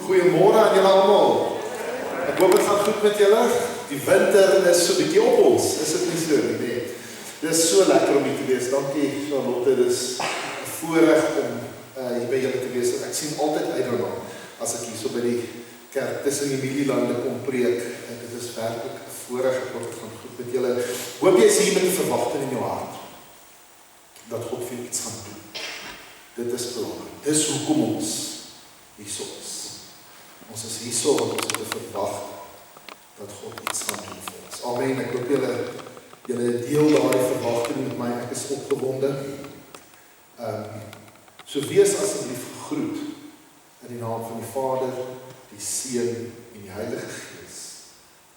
Goeiemôre aan julle almal. Ek hoop dit gaan goed met julle. Die winter is so 'n bietjie op ons. Is dit nie so nie? Nee. Dis so lekker om hier te wees. Dankie Charlotte. Dis 'n voorreg om hier by julle te wees. Ek sien altyd uit daarna as ek hier so by die kerk tussen die Mililande kom preek. En dit is werklik 'n voorreg. Ek word van goed met julle. Hoop jy is hier met 'n verwagting in jou hart dat God vir jou iets gaan doen. Dit is belangrik. Dis hoekom ons hierso is. Ons is hierso want ons het verwag dat God iets gaan doen vir ons. Amen. Ek hoop julle deel daardie verwagting met my. Ek is opgewonde. So wees asseblief gegroet in die naam van die Vader, die Seun en die Heilige Gees.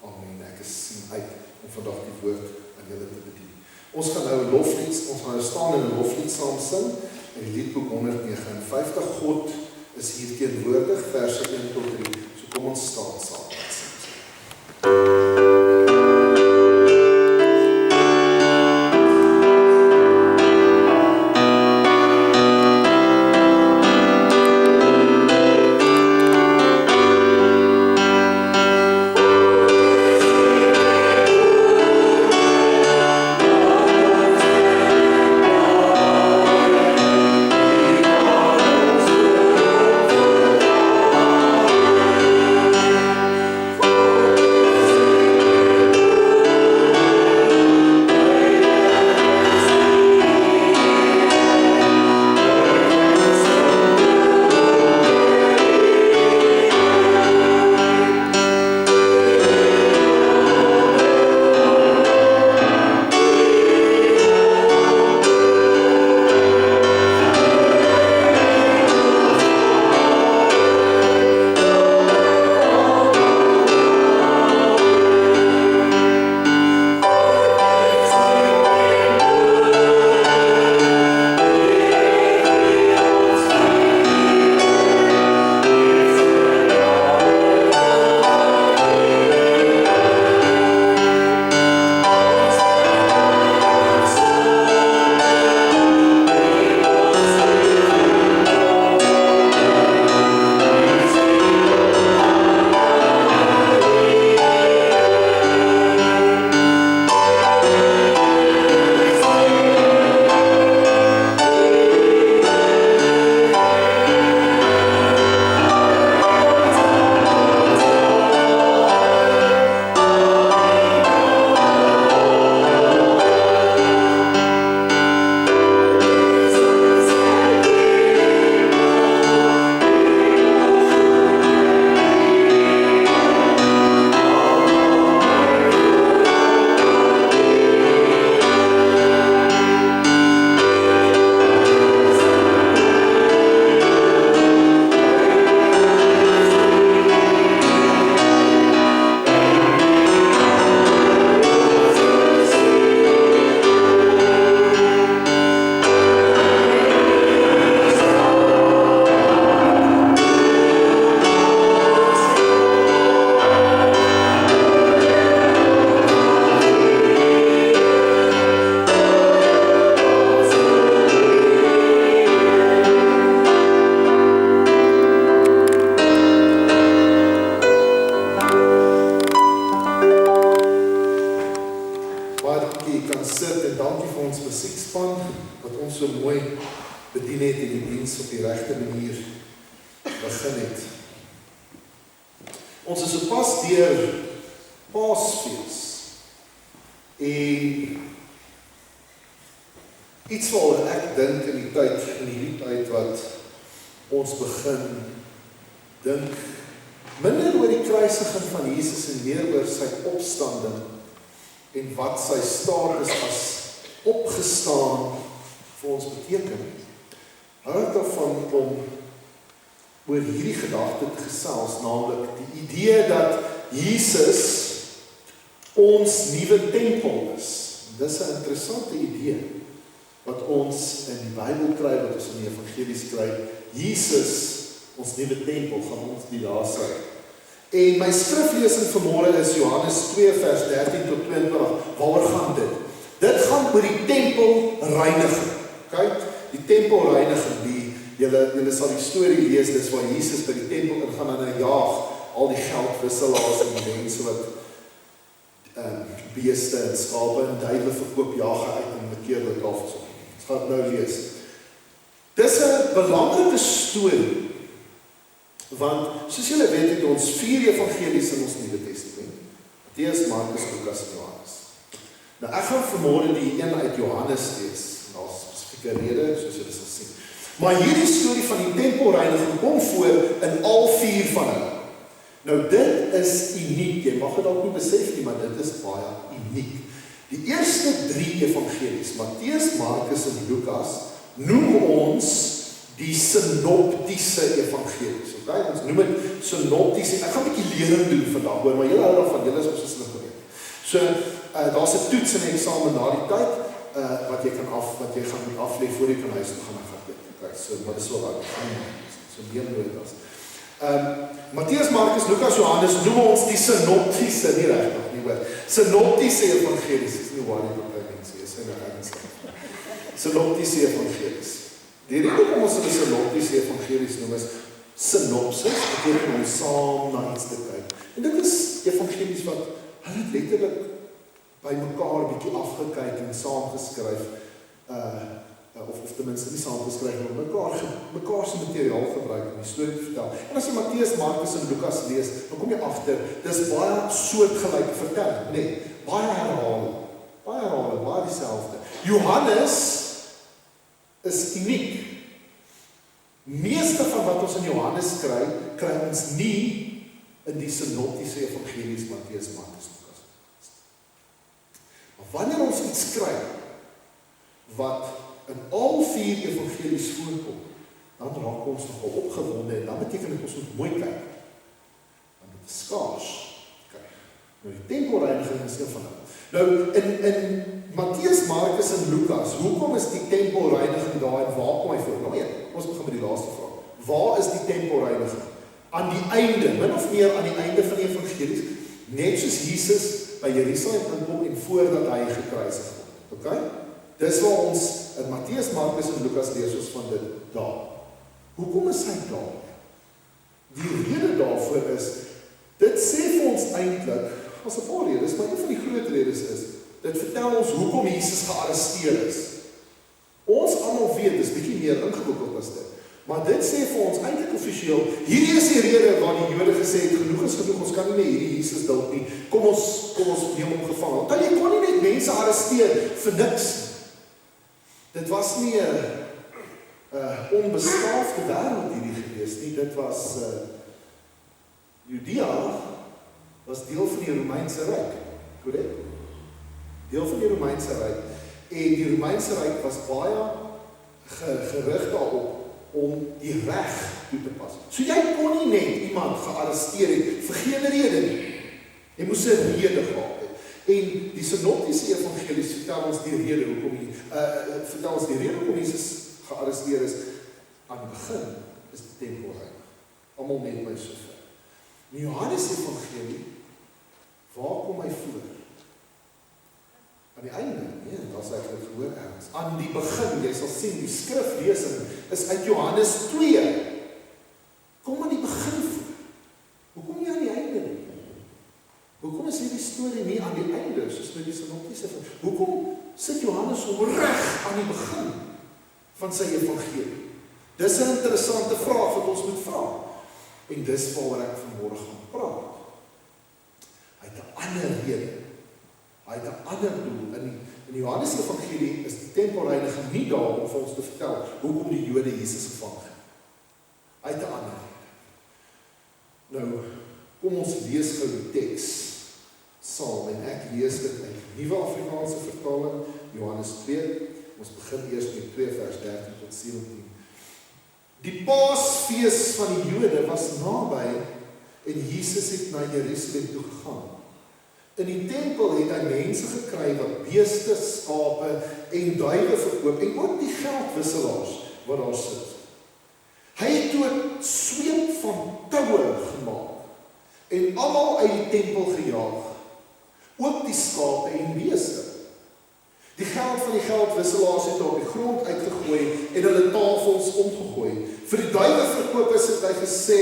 Amen. Ek sien uit om vandag die woord aan julle te bedien. Ons gaan nou 'n loflied, ons gaan nou staan in 'n loflied saam sing in die liedboek 159. God is hier teenwoordig, verse 1 tot 3. So kom ons staan saam. En my skriflesing vanmôre is Johannes 2 vers 13 tot 22. Waaroor gaan dit? Dit gaan oor die tempelreiniging. Kyk, die tempelreiniging, julle sal die storie lees, dis waar Jesus by die tempel ingaan en hy jaag al die geldwisselaars en die mense wat beeste en skape en duiwe verkoop, jaag hy uit en bekeer dit af. Ons gaan dit nou lees. Dis 'n belangrike storie, want soos julle weet het ons 4 evangelies in ons Nuwe Testament. Matteus, Markus, Lukas en Johannes. Nou ek gaan vanmôre die een uit Johannes lees. Daar's 'n spesifieke rede, soos julle sal sien. Maar hierdie storie van die tempelreiniging kom voor in al 4 van hulle. Nou dit is uniek, jy mag dit dalk nie besef nie, maar dit is baie uniek. Die eerste 3 evangelies, Matteus, Markus en Lukas, noem ons die sinoptiese evangelies. Okay? Ons noem dit sinoptiese. Ek gaan 'n bietjie lering doen vandag, hoor, maar julle hou daarvan, julle is op so slim geweet. So, daar's 'n toets en 'n eksamen na die tyd, wat jy gaan moet aflê voor jy kan huis toe gaan. Okay, so, maar dis so wat, so meer nooit as. Matteus, Markus, Lukas, Johannes noem ons die sinoptiese, nie regtig nie, hoor. Sinoptiese evangelies, is nie waar die mense is, en sinoptiese evangelies. Die rede om ons die sinoptiese evangelies noem is synopsis, beteken om saam na iets te kyk. En dit is evangelies wat hulle letterlik by mekaar bietjie afgekyk en saamgeskryf, of ten minste nie saamgeskryf, maar mekaar se materiaal gebruik om die storie te vertel. En as jy Matteus, Markus en Lukas lees, dan kom jy agter, dis baie soortgelyke vertelling, nee, baie herhaling, baie dieselfde. Johannes is uniek. Meeste van wat ons in Johannes kry ons nie in die sinoptiese evangelies, Matteus, Markus, Lukas. Maar wanneer ons iets kry, wat in al 4 evangelies voorkom, dan raak ons nogal opgewonde en dan beteken dit ons moet mooi kyk. Want dit is skaars. Okay. Nou die tempelreiniging is een van hulle. Nou in Matteus, Markus en Lukas, hoekom is die tempelreiniging daar en waar kom hy voor? Nou ja, ons begin met die laaste vraag. Waar is die tempelreiniging? Aan die einde, min of meer aan die einde van die evangelies, net soos Jesus by Jerusalem inkom en voordat hy gekruisig word. Okay? Dis waar ons in Matteus, Markus en Lukas lees ons van dit daar. Hoekom is hy daar? Die rede daarvoor is, dit sê vir ons eintlik, as 'n paar redes, maar een van die groot redes is, dit vertel ons hoekom Jesus gearresteer is. Ons almal weet, dis bietjie meer ingewikkeld as dit. Maar dit sê vir ons eintlik offisieel, hierdie is die rede waar die Jode gesê het, genoeg is genoeg, ons kan nie meer hierdie Jesus dalk nie. Kom ons neem hom gevang. Want jy kon nie net mense arresteer vir niks. Dit was nie 'n onbeskaafde wêreld hierdie gewees nie. Dit was Judea was deel van die Romeinse Ryk. Korrek? Deel van die Romeinse Ryk. En die Romeinse Ryk was baie gerig daarop om die reg toe te pas. So jy kon nie net iemand gearresteer het vir geen rede nie. Jy moes 'n rede gehad het. En die sinoptiese evangelies vertel ons die rede hoekom Jesus gearresteer is. Aan die begin is die tempelreiniging. Almal net by sover. Die Johannes evangelie, waar kom hy voor? Aan die einde, nee, daar sê ek dit gehoor ergens. Aan die begin, jy sal sien, die skriflesing is uit Johannes 2. Kom aan die begin voor. Hoekom nie aan die einde nie? Hoekom is hierdie storie nie aan die einde, soos met die sinoptiese? Hoekom sit Johannes hom reg aan die begin van sy evangelie? Dis 'n interessante vraag wat ons moet vra. En dis waaroor ek vanmôre gaan praat. Hy het 'n ander rede. Hy het 'n ander doel. In die Johannes evangelie is die tempelreiniging nie daar om vir ons te vertel hoekom die Jode Jesus gevang het. Hy het 'n ander rede. Nou, kom ons lees gou die teks saam en ek lees dit uit die Nuwe Afrikaanse vertaling, Johannes 2. Ons begin eers met 2 vers 13 tot 17. Die Paasfees van die Jode was naby en Jesus het na Jerusalem toe gegaan. In die tempel het hy mense gekry wat beeste, skape en duiwe verkoop en ook die geldwisselaars wat daar sit. Hy het toe 'n sweep van toue gemaak en almal uit die tempel gejaag, ook die skape en beeste. Die geld van die geldwisselaars het op die grond uitgegooi en hulle tafels omgegooi. Vir die duiweverkopers het hy gesê,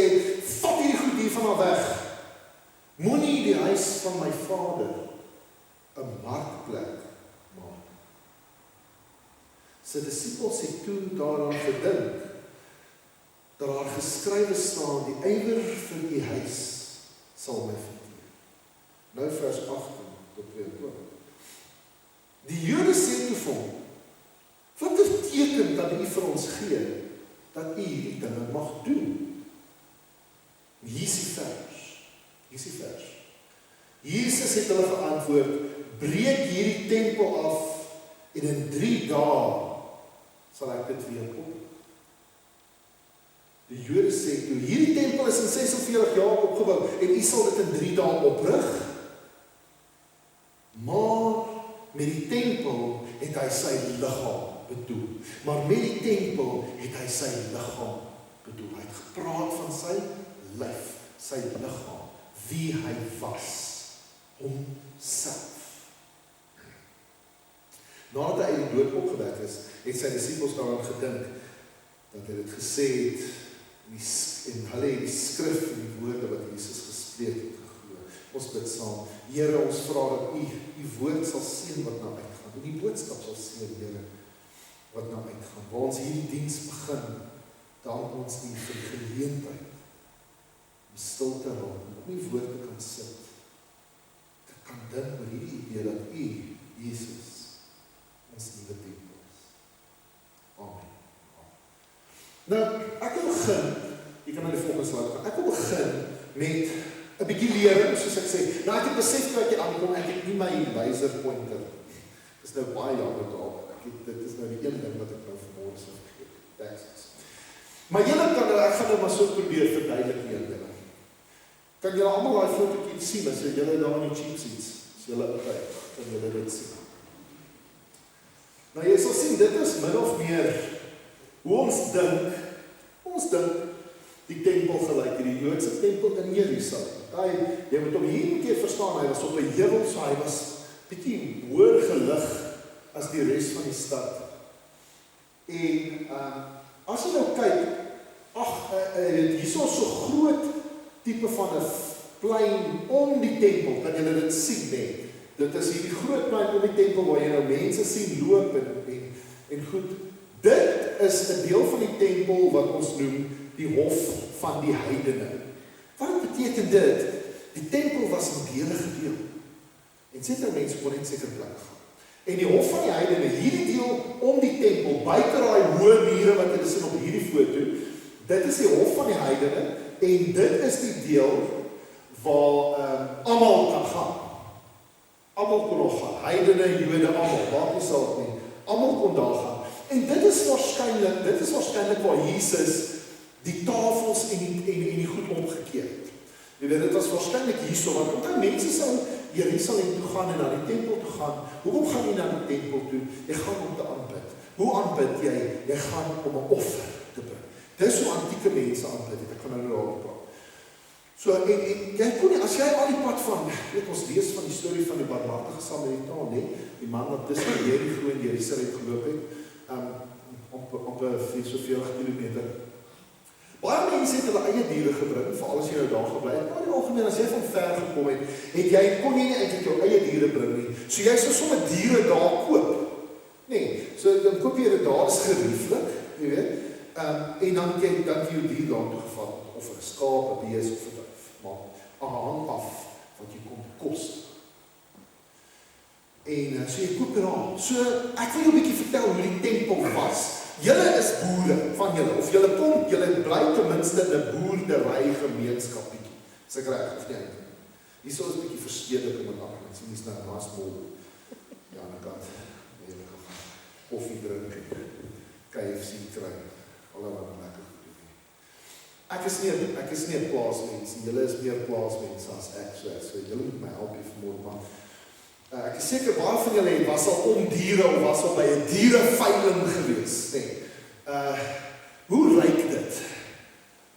vat hierdie goed hiervan weg. Moenie die huis van my vader 'n markplek maak. Sy disippels het toe daaraan gedink, dat daar geskrywe staan, die ywer vir die huis sal my verteer. Nou vers 18 tot 22. Die Jode sê toe vir hom, wat beteken dat u vir ons gee, dat u hierdie dinge mag doen? Hier is die vers. Jesus het hulle geantwoord, breek hierdie tempel af, en in 3 dae sal ek dit weer op. Die Jode sê toe, hierdie tempel is in 46 jaar opgebou, en u sal dit in 3 dae oprig. Maar met die tempel het hy sy liggaam bedoel. Maar met die tempel het hy sy liggaam bedoel. Hy het gepraat van sy lyf, sy liggaam, wie hy was, homself. Nadat hy uit die dood opgewek is, het sy disippels daaraan gedink, dat hy dit gesê het, en hulle het die skrif en die woorde wat Jesus gespreek het geglo. Ons bid saam, Here, ons vra dat u woord sal seën wat na uitgaan, en die boodskap sal seën, Here, wat na uitgaan. Waar ons hierdie diens begin, dank ons u vir die geleentheid om stil te raak, om op die woord te kan sit, te kan dink oor hierdie idee dat u, Jesus, ons nuwe tempel is. Amen. Nou, ek wil begin, jy kan na die volgende slide gaan, ek wil begin met 'n bietjie lering, soos ek sê. Nou, ek het besef dat ek aankom, ek het nie my laser pointer. Dit is nou baie jammer daarop. Dit is nou die een ding wat ek nou vanmôre sou vergeet. Maar julle kan nou, ek gaan nou maar so probeer verduidelik julle. Kan julle almal daai fotootjie sien, as julle daar in die cheap seats, as julle uitkyk, kan julle dit sien. Nou jy sal sien, dit is min of meer hoe ons dink die tempel gelyk, die Joodse tempel in Jerusalem. Jy moet hom hier 'n keer verstaan, hy was op 'n heuwel, so hy was bietjie hoër gelig as die res van die stad. En as jy nou kyk, hierso is so groot tipe van 'n plein om die tempel, kan julle dit sien, nee. Dit is hierdie groot plein om die tempel waar jy nou mense sien loop en goed. Dit is 'n deel van die tempel wat ons noem die hof van die heidene. Wat beteken dit? Die tempel was in dele gedeel. En sekere mense kon net sekere plekke gaan. En die hof van die heidene, hierdie deel om die tempel, buite daai hoë mure wat jy sien op hierdie foto, dit is die hof van die heidene, en dit is die deel waar almal kan gaan. Almal kon nog gaan, heidene, Jode, almal, maak nie saak nie. Almal kon daar gaan. En dit is waarskynlik waar Jesus die tafels en die goed omgekeer het. Jy weet, dit was waarskynlik hierso, want omdat mense sou Jerusalem toe gaan en na die tempel toe gaan. Hoekom gaan jy na die tempel toe? Jy gaan om te aanbid. Hoe aanbid jy? Jy gaan om 'n offer te bring. Dis hoe antieke mense aanbid het. Ek gaan nou daaroor praat. So, en jy kon nie, as jy al die pad van, weet ons lees van die storie van die barmhartige Samaritaan, nee, die man wat tussen Jericho en Jerusalem geloop het, op 'n soveel kilometer. Baie mense het hulle eie diere gebring, veral as jy nou daar gebly het. Maar in die algemeen, as jy van ver gekom het, kon jy nie eintlik jou eie diere bring nie. So jy sou sommer diere daar koop. Nee, so dan koop jy dit daar, is gerieflik, jy weet. En dan jy jou dier daar toe gevat, of 'n skaap, 'n bees of 'n duif. Maar hang af wat jy kom kos. En so jy koop daar. So ek wil jou 'n bietjie vertel hoe die tempel was. Julle is boere van julle, of julle bly ten minste in 'n boerdery gemeenskap bietjie. Is ek reg of nie? Hierso is 'n bietjie verstedelik met ander mense. Dis nou naasbol. Ja, aan die kant. Julle kan koffie drink, KFC kry. Allerlei lekker goed. Ek is nie 'n plaasmens nie. Julle is meer plaasmense as ek, so julle moet my help hier vanmôre, maar ek is seker baie van julle was al om diere of was al by 'n diereveiling gewees, nee. Hoe ruik dit?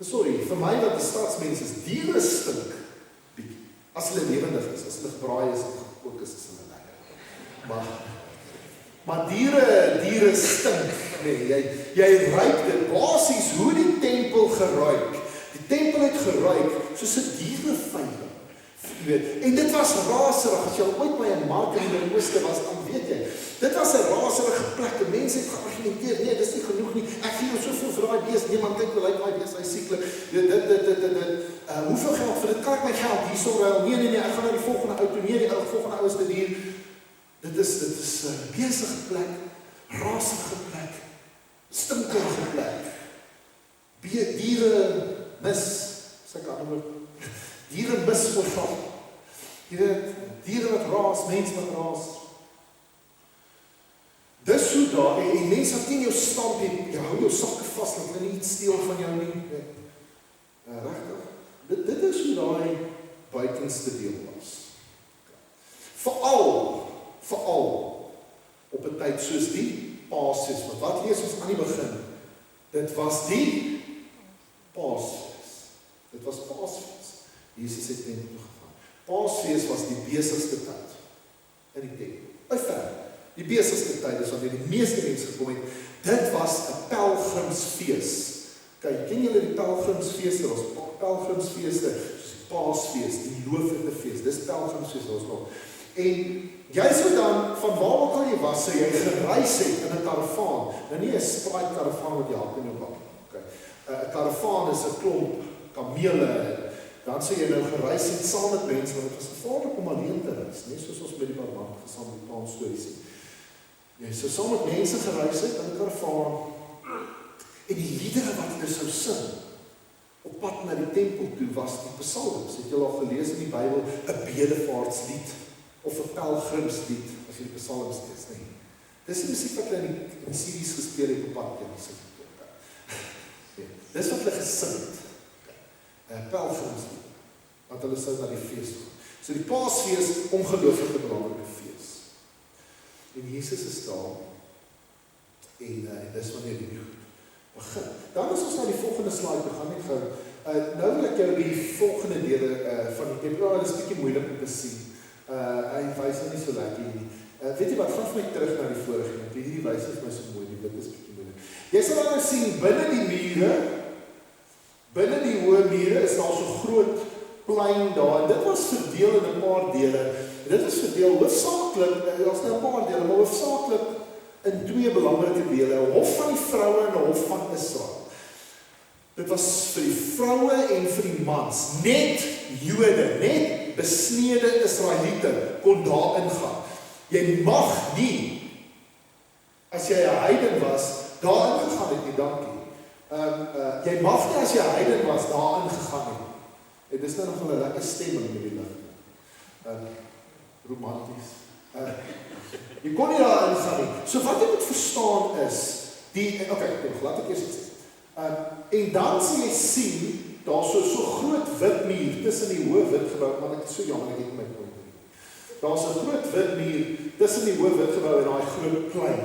Sorry, vir my wat 'n stadsmens is, diere stink bietjie. As hulle lewendig is, as hulle gebraai is en gekook is hulle lekker. Maar Maar diere stink, nee, jy ruik dit, basies hoe die tempel geruik. Die tempel het geruik, soos 'n diereveiling. En dit was raserig, as jy al ooit by 'n mark in die Midde-Ooste was, dan weet jy, dit was 'n raserige plek, en mense het geargumenteer, nee, dis nie genoeg nie, ek gee jou soveel vir daai bees, niemand kyk hoe lyk daai bees, hy sieklik, hoeveel geld vir dit, kan ek my geld hierso ruil, nee, ek gaan na die volgende ou toe, nee, die volgende ou is dit hier, dit is 'n besige plek, rasige plek, stinkerige plek, diere mis, sê ek ander diere mis oorval, diere wat raas, mense wat raas, dis so daar, en mense wat teen jou stamp, jy hou jou sakke vast, dat hulle nie iets steel van jou nie, regtig, dit is hoe daai buitenste deel was, veral, op 'n tyd soos die Paasfees, want wat lees ons aan die begin, dit was die Paasfees, dit was Paasfees, Jesus het tempel toe gegaan. Paasfees was die besigste tyd in die tempel. Uitver, die besigste tyd is wanneer die meeste mense gekom het. Dit was 'n pelgrimsfees. Kyk, ken julle die pelgrimsfeeste? Ons pelgrimsfeeste, soos die Paasfees, die loofete fees. Dis pelgrimsfees ons nog. En jy sou dan van waar ook al jy was, sou jy gereis het in 'n karavaan. Nou nie 'n spraai karavaan wat jy hak in jou bak. Okay. 'n Karavaan is 'n klomp kamele. Dan sê jy nou gereis het saam met mense, want het was gevaarlik om alleen te reis, nie soos ons by die Barnabas gesaam stories sien. Jy sou saam met mense gereis het in 'n karavaan, en die liedere wat hulle sou sing, op pad na die tempel toe, was die psalms. Het julle al gelees in die Bybel, 'n bedevaartslied, of 'n pelgrimslied, as jy die psalms lees, nie. Dis die musiek wat hulle in series gespeel het op pad, dis wat hulle gesing het. Pelgrimslied, wat hulle sou na die fees gaan. So die Paasfees, ongelooflike belangrike fees. En Jesus is daar, en dis wanneer die goed begin. Dan is ons na die volgende slide gegaan, net gou. Nou wil ek jou die volgende dele van die tempel, dit is bietjie moeilik om te sien. Hy wys nou nie so lekker nie. Weet jy wat, gaan vir my terug na die vorige, want hierdie wys vir my so mooi, die wit is bietjie moeilik. Jy sal dan nou sien, binne die hoë mure is daar so groot plein daar, en dit was verdeel in 'n paar dele. Dit is verdeel hoofsaaklik, daar's nou 'n paar dele, maar hoofsaaklik in twee belangrike dele, 'n hof van die vroue en 'n hof van Israel. Dit was vir die vroue en vir die mans, net Jode, net besnede Israeliete kon daar ingaan. Jy mag nie, as jy 'n heiden was, daar ingegaan het nie, dankie. Jy mag nie as jy 'n heiden was, daar ingegaan het. En dis nou nog 'n lekker stemming in die lig. Romanties. Jy kon nie daar ingaan nie. So wat jy moet verstaan is, laat ek eers iets sê. En dan sal jy sien, daar so groot wit muur tussen die hoë wit gebou, maar ek is so jammer, ek het my punt nie. Daar's 'n groot wit muur tussen die hoë wit gebou en daai groot plein.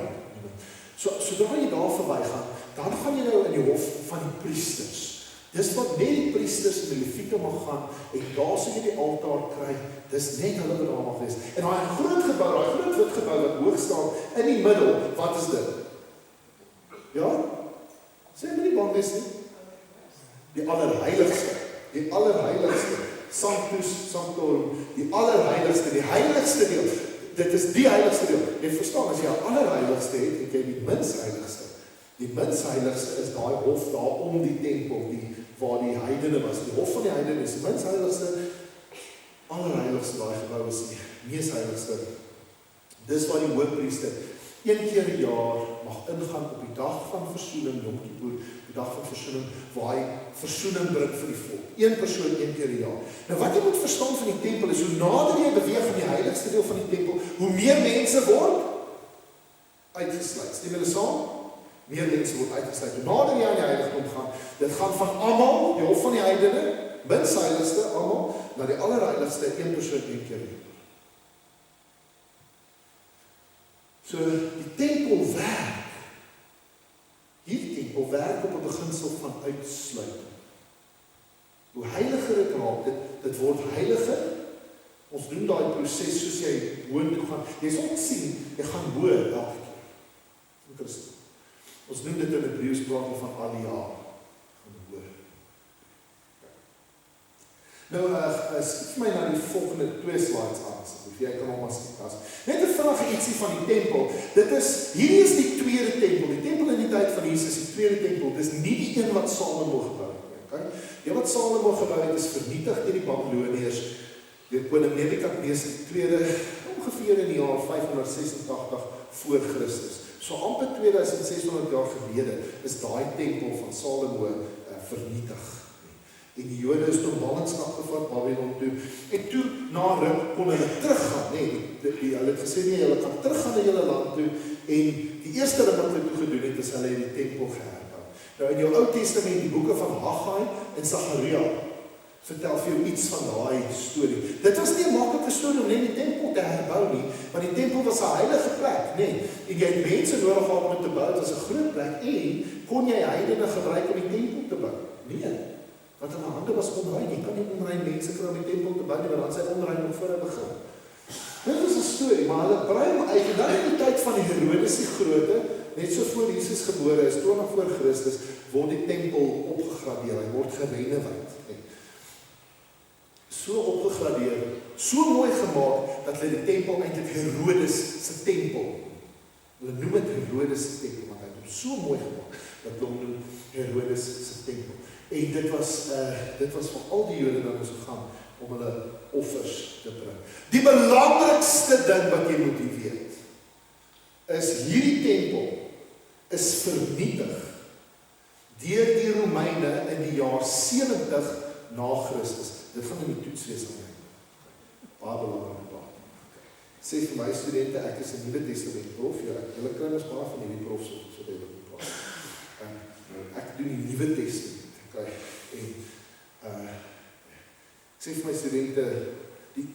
Sodra jy daar verbygaan, dan gaan jy nou in die hof van die priesters. Dis wat net die priesters en die leviete mag gaan, en daar sal jy die altaar kry, dis net hulle wat daar mag wees. En daai groot gebou, daai groot wit gebou wat hoog staan, in die middel, wat is dit? Ja? Sê my nie bang wees nie. Die allerheiligste, Sanctus Sanctorum, die allerheiligste, die heiligste deel, dit is die heiligste deel. Jy verstaan, as jy die allerheiligste het jy die minsheiligste. Die minsheiligste is daai hof daar om die tempel, waar die heidene was. Die hof van die heidene is die minsheiligste, allerheiligste daai gebou is die mees heiligste. Dis waar die hoofpriester 1 keer per jaar mag ingaan op die dag van versoening, Yom Kippur, die dag van versoening, waar hy versoening bring vir die volk. Een persoon 1 keer per jaar. Nou wat jy moet verstaan van die tempel is, hoe nader jy beweeg van die heiligste deel van die tempel, hoe meer mense word uitgesluit. Stem julle saam? Meer mense word uitgesluit. Hoe nader jy aan die heiligdom gaan, dit gaan van almal, die hof van die heidene, minsheiligste, almal, na die allerheiligste, een persoon 1 keer per jaar. So, die tempel werk. Hierdie tempel werk op 'n beginsel van uitsluiting. Hoe heiliger dit raak, dit word heiliger. Ons doen daai proses soos jy hoër toe gaan. Jy sal sien, jy gaan hoër elke keer. Christen. Ons noem dit in Hebreëus praat van Aliyah, van hoor. Nou, skiet my na die volgende 2 slides aan, of jy kan hom as net 'n vraag ietsie van die tempel. Hierdie is die tweede tempel. Die tempel in die tyd van Jesus, die tweede tempel. Dis nie die een wat Salomo gebou het. Okay? Die wat Salomo gebou het is vernietig deur die Babiloniërs, deur koning Nebukadneser II, ongeveer in die jaar 586 voor Christus. So amper 2600 jaar gelede is daai tempel van Salomo vernietig. En die Jode is tot ballingskap gevat, Babylon toe. En toe, na ruk, kon hulle teruggaan. Hulle het gesê, hulle kan teruggaan na julle land toe. En die eerste ding wat hulle toe gedoen het, is hulle die tempel geherbou. Nou in jou Ou Testament, die boeke van Haggai en Sagaria, vertel vir jou iets van daai storie. Dit was nie 'n maklike storie om net die tempel te herbou nie, want die tempel was 'n heilige plek, En jy het mense nodig gehad om dit te bou. Dit was 'n groot plek en kon jy heidene gebruik om die tempel te bou? Nee. Want hulle hande was onrein. Jy kan nie onrein mense kry om die tempel te bou nie, want dan sy onrein nog voor hy begin. Dit is 'n storie, maar hulle brei hom uit. En dan in die tyd van die Herodes die Grote, net so voor Jesus gebore is, 20 voor Christus, word die tempel opgegradeer. Hy word gerenoveer. So opgegradeer, so mooi gemaak, dat hulle die tempel eintlik Herodes se tempel. Hulle noem dit Herodes se tempel, want hy het hom so mooi gemaak, dat hulle hom noem Herodes se tempel. En dit was vir al die Jode dan so gaan, om hulle offers te bring. Die belangrikste ding wat jy moet weet, is hierdie tempel is vernietig deur die Romeine in die jaar 70 na Christus. Dit gaan in die toets wees aan my. Baie belangrike datum. Sê vir my studente, ek is 'n Nuwe Testament prof, hulle kry ons baie van hierdie profs so baie praat. Ek doen die Nuwe Testament. En sê vir my studente,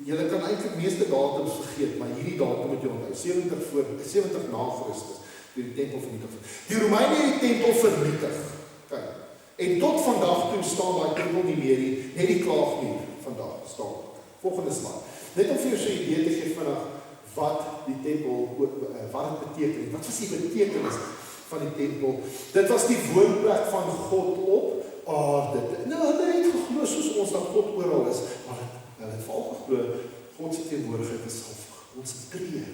julle kan eintlik meeste datums vergeet, maar hierdie datum moet jy onthou, 70 na Christus, die tempel vernietig. Die Romeine het die tempel vernietig. Kyk, en tot vandag toe staan daai tempel nie meer nie, net die klaagmuur vandag staan. Volgende slide. Net om vir jou so 'n idee te gee vanaf wat die tempel, wat dit beteken, wat was die betekenis van die tempel? Dit was die woonplek van God op aarde. Nou, hulle het geglo soos ons dat God oral is, maar hulle het veral geglo, God se teenwoordigheid is gekonsentreer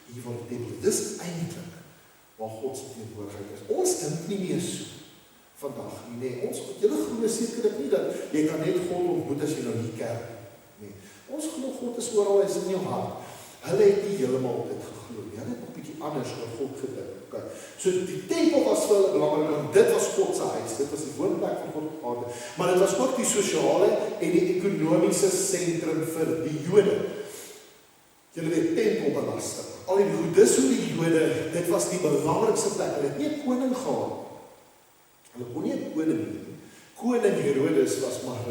hier waar die tempel. Dis eintlik waar God se teenwoordigheid is. Ons dink nie meer so vandag nie. Julle glo sekerlik nie dat jy kan net God ontmoet as jy nou hier kerk nie. Ons glo God is oral, hy is in jou hart. Hulle het nie heeltemal dit geglo nie. Hulle het 'n bietjie anders oor God gedink. Okay. So die tempel was vir hulle belangrik, want dit was God se huis. Dit was die woonplek van God op aarde. Maar dit was ook die sosiale en die ekonomiese sentrum vir die Jode. Julle weet tempelbelasting. Al die goed, dis hoe die Jode, dit was die belangrikste plek. Hulle het nie 'n koning gehad. Hulle kon nie 'n koning nie. Koning Herodes was maar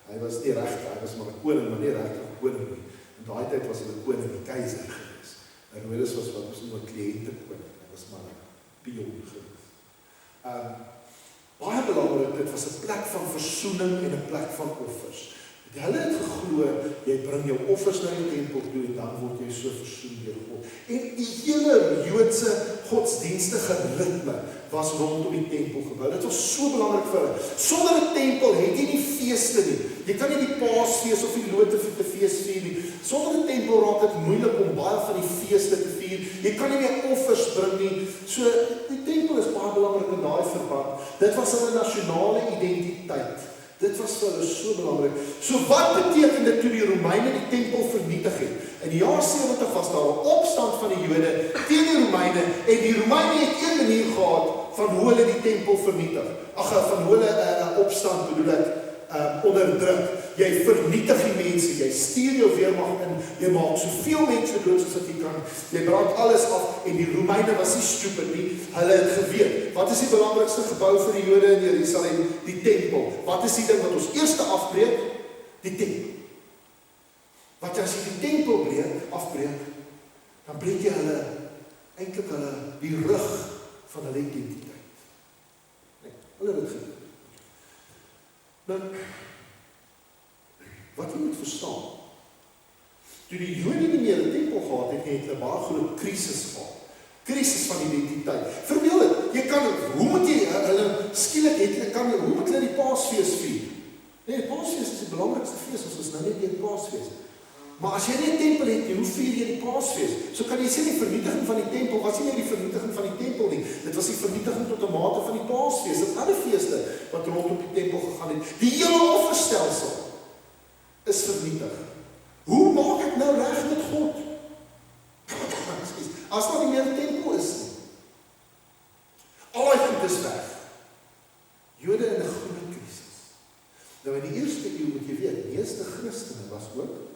hy was nie regtig, hy was maar 'n koning, maar nie regtig 'n koning nie. In daai tyd was hulle koning die keiser gewees. Herodes was wat ons noem 'n kliëntekoning. Hy was maar 'n pion gewees. Baie belangrik, dit was 'n plek van versoening en 'n plek van offers. Hulle het geglo, jy bring jou offers na die tempel toe en dan word jy so versoen deur God. En die hele Joodse godsdienstige ritme was rondom die tempel gebou. Dit was so belangrik vir hulle. Sonder 'n tempel het jy nie feeste nie. Jy kan nie die Paasfees of die Lootefees vier nie. Sonder 'n tempel raak dit moeilik om baie van die feeste te vier. Jy kan nie meer offers bring nie. So die tempel is baie belangrik in daai verband. Dit was hulle nasionale identiteit. Dit was vir hulle so belangrik. So wat beteken dit toe die Romeine die tempel vernietig het? In die jaar 70 was daar 'n opstand van die Jode teen die Romeine en die Romeine het een manier gehad van hoe hulle die tempel vernietig. Van hoe hulle 'n opstand bedoel ek onderdruk. Jy vernietig die mense, jy stuur jou weermag in, jy maak soveel mense dood soos wat jy kan. Jy brand alles af en die Romeine was nie stupid nie. Hulle het geweet. Wat is die belangrikste gebou vir die Jode in Jerusalem? Die tempel. Wat is die ding wat ons eerste afbreek? Die tempel. Want as jy die tempel afbreek, dan breek jy eintlik die rug van hulle identiteit. Nee, hulle het dit gedoen. Nou, wat jy moet verstaan, toe die Jode nie meer 'n tempel gehad het, het hulle baie groot krisis gehad. Krisis van identiteit. Verbeel dit, jy kan, hoe moet jy, hulle skielik het, hoe moet hulle die Paasfees vier? Nee, die Paasfees is die belangrikste fees, ons is nou net die Paasfees. Maar as jy nie 'n tempel het nie, hoe vier jy die Paasfees? So kan jy sê die vernietiging van die tempel was nie net die vernietiging van die tempel nie, dit was die vernietiging tot 'n mate van die Paasfees. Dit ander feeste wat rondom die tempel gegaan het. Die hele offerstelsel is vernietig. Hoe maak ek nou reg met God? As daar nie meer 'n tempel is nie. Al die goed is weg. Jode in 'n groot krisis. Nou in die eerste eeu moet jy weet, die meeste Christene was ook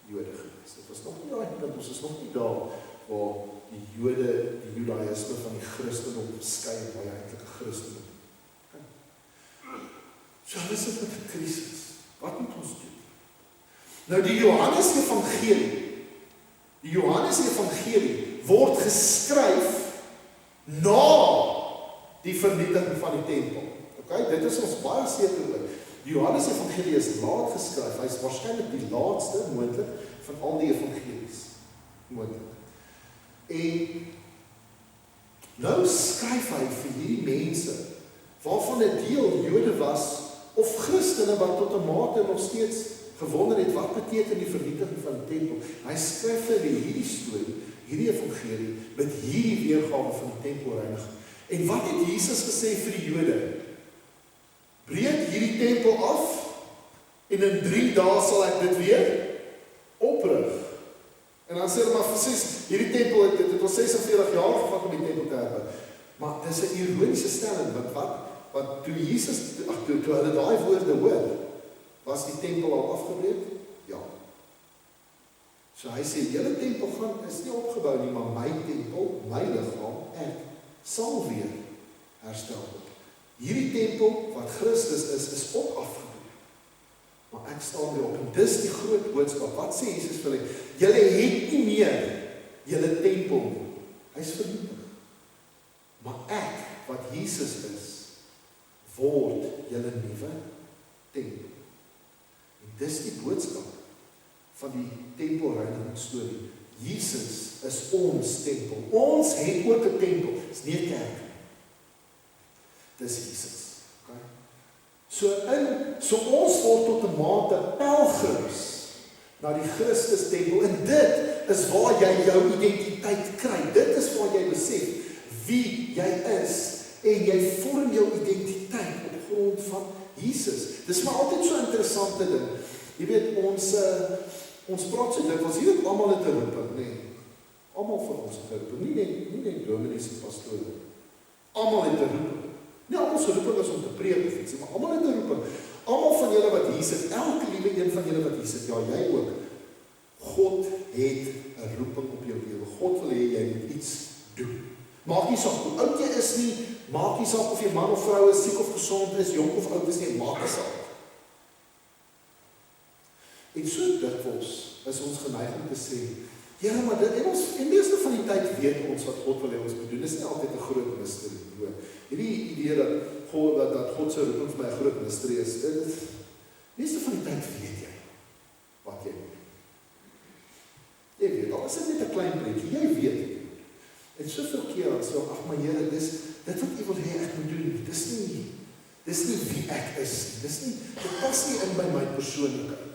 Jode gewees. Dit was nog nie daai punt, ons is nog nie daar waar die Jode, die Judaïsme van die Christendom skei en waar jy eintlik 'n Christen moet. So is dit met 'n krisis. Wat moet ons doen? Nou die Johannes Evangelie word geskryf na die vernietiging van die tempel. Okay, dit is ons baie seker oor. Die Johannes Evangelie is laat geskryf. Hy is waarskynlik die laaste moontlik van al die evangelies. Moontlik. En nou skryf hy vir hierdie mense waarvan 'n deel Jode was of Christene wat tot 'n mate nog steeds gewonder het wat beteken die vernietiging van die tempel. Hy skryf vir hierdie storie, hierdie evangelie met hierdie weergawe van die tempelreiniging. En wat het Jesus gesê vir die Jode? Breek hierdie tempel af en in 3 dae sal ek dit weer oprig. En dan sê hulle maar vir hierdie tempel het ons 46 jaar gevat om die tempel te herbou. Maar dis 'n ironiese stelling, want toe Jesus, toe hulle daai woorde hoor, was die tempel al afgebreek? Ja. So hy sê, julle tempel is nie opgebou nie, maar my tempel, my liggaam, ek sal weer herstel word. Hierdie tempel, wat Christus is ook afgebreek. Maar ek staan weer op, en dis die groot boodskap. Wat sê Jesus vir hulle? Julle het nie meer julle tempel nie. Hy is vernietig. Maar ek, wat Jesus is, word julle nuwe tempel. En dis die boodskap van die tempelreiniging storie. Jesus is ons tempel. Ons het ook 'n tempel. Dis nie 'n kerk nie. Dis Jesus. Okay? So ons word tot 'n mate pelgrims na die Christus tempel. En dit is waar jy jou identiteit kry. Dit is waar jy besef wie jy is. En jy vorm jou identiteit op grond van Jesus. Dis maar altyd so 'n interessante ding. Jy weet, ons praat so dikwels, jy weet, almal het 'n roeping, nee. Almal van ons het 'n roeping, nie net dominees en pastore. Almal het 'n roeping. Nie almal se roeping is om te preek of iets, maar almal het 'n roeping. Almal van julle wat hier sit, elke liewe een van julle wat hier sit, ja, jy ook. God het 'n roeping op jou lewe. God wil hê jy moet iets doen. Maak nie saak hoe oud jy is nie, maak nie saak of jy man of vrou is, siek of gesond is, jong of oud is nie, maak nie saak. En so dikwels is ons geneig om te sê, ja, maar en meeste van die tyd weet ons wat God wil hê ons moet doen. Dis nie altyd 'n groot misterie. Hierdie idee dat God se roeping vir my 'n groot misterie is, meeste van die tyd weet jy wat jy moet doen. Jy weet, al is dit net 'n klein prentjie, jy weet dit. En soveel keer dan sê, ag maar Here, dit wat U wil hê ek moet doen, dis nie wie ek is. Dit pas nie in by my persoonlikheid.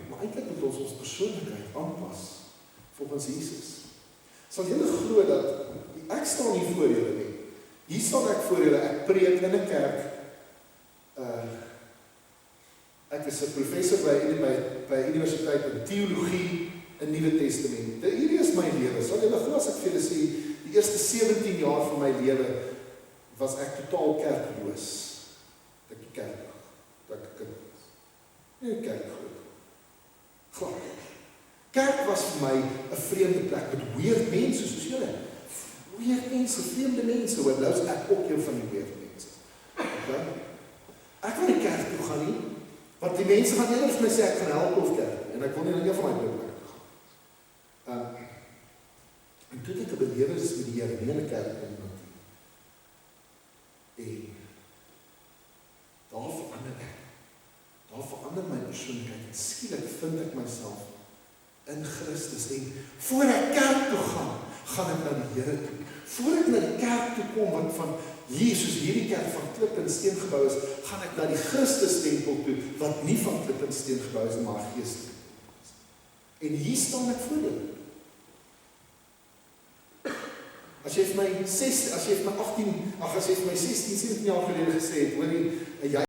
Maar eintlik moet ons persoonlikheid aanpas volgens Jesus. Sal julle glo dat ek staan hier voor julle nie. Hier staan ek voor julle, ek preek in 'n kerk. Ek is 'n professor by universiteit in teologie in Nuwe Testament. Hierdie is my lewe. Sal julle glo as ek vir julle sê, die eerste 17 jaar van my lewe was ek totaal kerkloos. Ek die kerk dat ek kind was. Nie kerk groot. Glad. Kerk was vir my 'n vreemde plek met weird mense soos julle. Weird mense, vreemde mense, want nou is ek ook een van die weird mense. Okay? Ek wil nie kerk toe gaan nie, want die mense gaan eerder vir my sê ek gaan help of kerk, en ek wil nie na een van my plek toe gaan. En toe het ek 'n belewenis met die Here in 'n kerk in Matthee. En daar verander my persoonlikheid, en skielik vind ek myself in Christus. En voor ek kerk toe gaan ek na die Here toe. Voor ek na die kerk toe kom, wat van Jesus, hierdie kerk van klip en steen gebou is, gaan ek na die Christus tempel toe, wat nie van klip en steen gebou is, maar geestelik. En hier staan ek voor jou. As jy vir my 16, 17 jaar gelede gesê het, hoor jy